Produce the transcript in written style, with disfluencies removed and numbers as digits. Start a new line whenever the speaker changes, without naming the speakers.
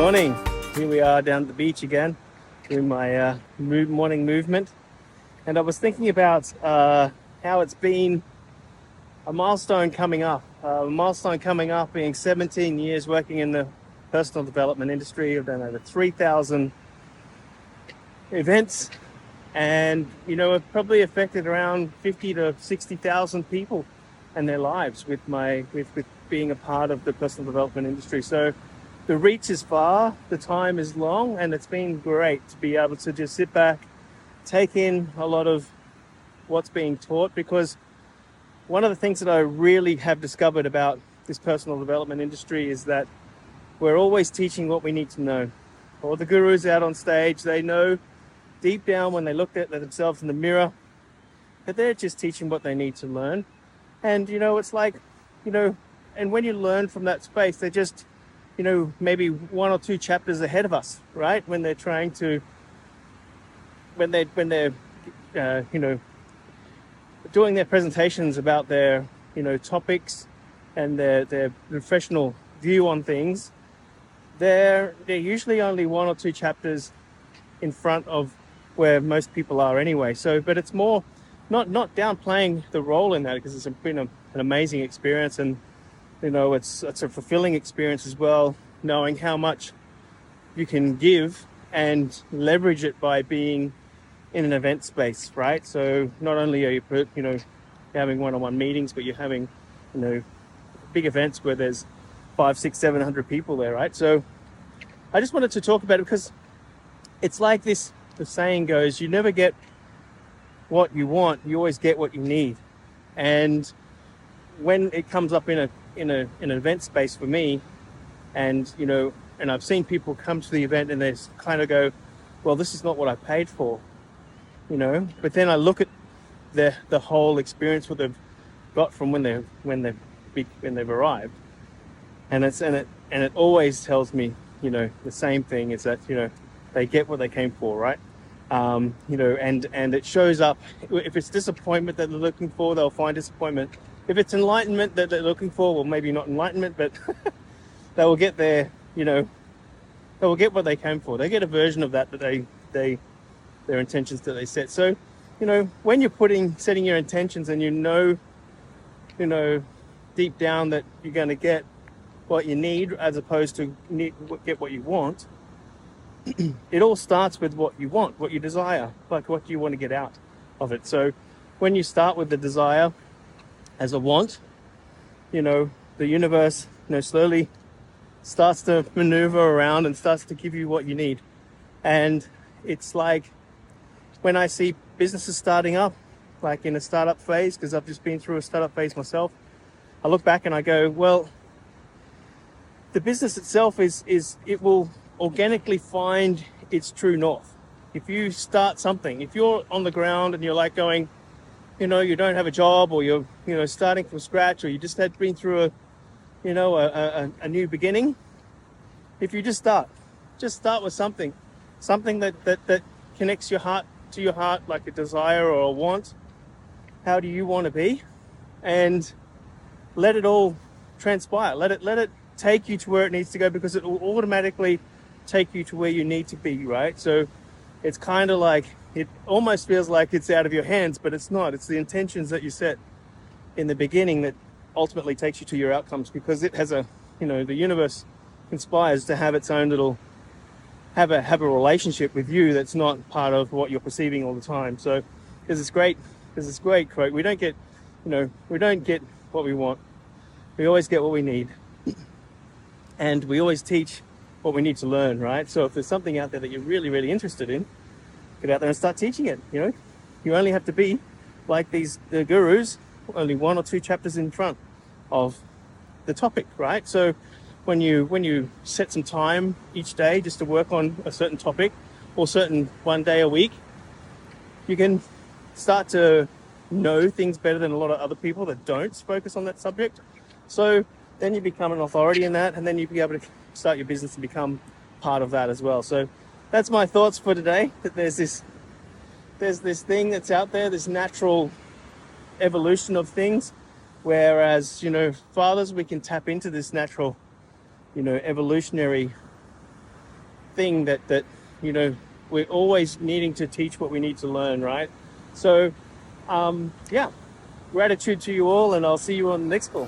morning. Here we are down at the beach again, doing my morning movement. And I was thinking about how it's been a milestone coming up. Being 17 years working in the personal development industry. I've done over 3,000 events, and I've probably affected around 50 to 60,000 people and their lives with being a part of the personal development industry. So the reach is far, the time is long, and it's been great to be able to just sit back, take in a lot of what's being taught, because one of the things that I really have discovered about this personal development industry is that we're always teaching what we need to know. All the gurus out on stage, they know deep down when they look at themselves in the mirror that they're just teaching what they need to learn. And it's like, and when you learn from that space, they're just maybe one or two chapters ahead of us, right? When they're trying to, when they're doing their presentations about their, topics and their professional view on things, they're usually only one or two chapters in front of where most people are anyway. So, but it's more not downplaying the role in that, because it's been an amazing experience, and it's a fulfilling experience as well, knowing how much you can give and leverage it by being in an event space, right? So not only are you having one-on-one meetings, but you're having big events where there's 500, 600, 700 people there, right? So I just wanted to talk about it because it's like this, the saying goes, you never get what you want, you always get what you need. And when it comes up in an event space for me, and I've seen people come to the event and they kind of go, well, this is not what I paid for, but then I look at the whole experience, what they've got from when they've arrived, and it always tells me the same thing, is that they get what they came for, right? And it shows up. If it's disappointment that they're looking for, they'll find disappointment. If it's enlightenment that they're looking for, well, maybe not enlightenment, but they will get their, they will get what they came for. They get a version of that their intentions that they set. So, when you're setting your intentions, and deep down that you're going to get what you need as opposed to get what you want, it all starts with what you want, what you desire, like what you want to get out of it. So when you start with the desire as a want, the universe, slowly starts to maneuver around and starts to give you what you need. And it's like when I see businesses starting up, like in a startup phase, because I've just been through a startup phase myself, I look back and I go, well, the business itself it will organically find its true north. If you start something, if you're on the ground and you're like going, you don't have a job, or you're, starting from scratch, or you just had been through a new beginning. If you just start with something that connects your heart to your heart, like a desire or a want. How do you want to be? And let it all transpire. Let it take you to where it needs to go, because it will automatically take you to where you need to be, right? So it's kind of like, it almost feels like it's out of your hands, but it's not. It's the intentions that you set in the beginning that ultimately takes you to your outcomes, because it has the universe conspires to have its own little, have a relationship with you that's not part of what you're perceiving all the time. So there's this great quote, we don't get what we want. We always get what we need. And we always teach what we need to learn, right? So if there's something out there that you're really, really interested in, get out there and start teaching it. You only have to be like the gurus, only one or two chapters in front of the topic, right? So when you set some time each day just to work on a certain topic, or certain one day a week, you can start to know things better than a lot of other people that don't focus on that subject. So then you become an authority in that, and then you'll be able to start your business and become part of that as well. So that's my thoughts for today, that there's this thing that's out there, this natural evolution of things, whereas, fathers, we can tap into this natural, evolutionary thing that we're always needing to teach what we need to learn, right? So yeah, gratitude to you all, and I'll see you on the next call.